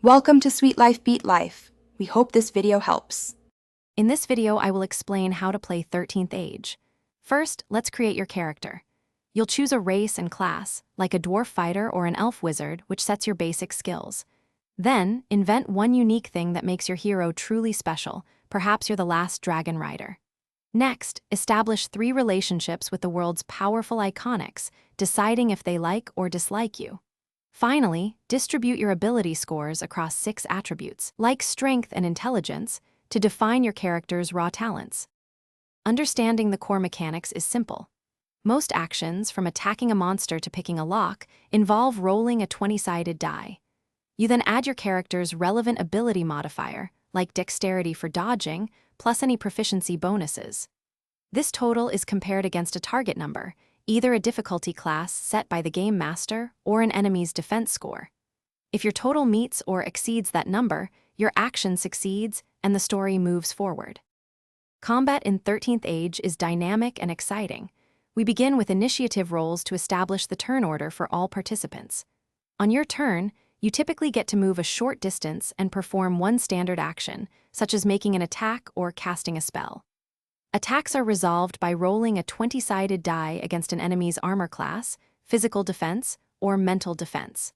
Welcome to Sweet Life Beat Life. We hope this video helps. In this video, I will explain how to play 13th Age. First, let's create your character. You'll choose a race and class, like a dwarf fighter or an elf wizard, which sets your basic skills. Then, invent one unique thing that makes your hero truly special. Perhaps you're the last dragon rider. Next, establish 3 relationships with the world's powerful iconics, deciding if they like or dislike you. Finally, distribute your ability scores across 6 attributes, like strength and intelligence, to define your character's raw talents. Understanding the core mechanics is simple. Most actions, from attacking a monster to picking a lock, involve rolling a 20-sided die. You then add your character's relevant ability modifier, like dexterity for dodging, plus any proficiency bonuses. This total is compared against a target number, either a difficulty class set by the game master or an enemy's defense score. If your total meets or exceeds that number, your action succeeds and the story moves forward. Combat in 13th Age is dynamic and exciting. We begin with initiative rolls to establish the turn order for all participants. On your turn, you typically get to move a short distance and perform one standard action, such as making an attack or casting a spell. Attacks are resolved by rolling a 20-sided die against an enemy's armor class, physical defense, or mental defense.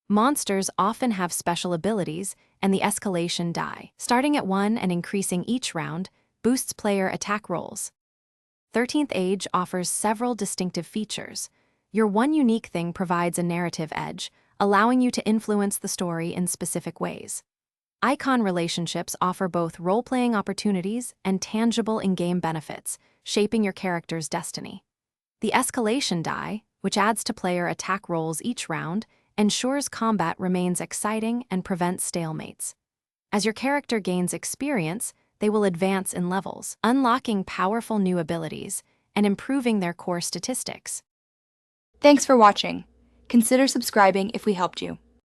Monsters often have special abilities, and the escalation die, starting at 1 and increasing each round, boosts player attack rolls. 13th Age offers several distinctive features. Your one unique thing provides a narrative edge, allowing you to influence the story in specific ways. Icon relationships offer both role-playing opportunities and tangible in-game benefits, shaping your character's destiny. The escalation die, which adds to player attack rolls each round, ensures combat remains exciting and prevents stalemates. As your character gains experience, they will advance in levels, unlocking powerful new abilities and improving their core statistics. Thanks for watching. Consider subscribing if we helped you.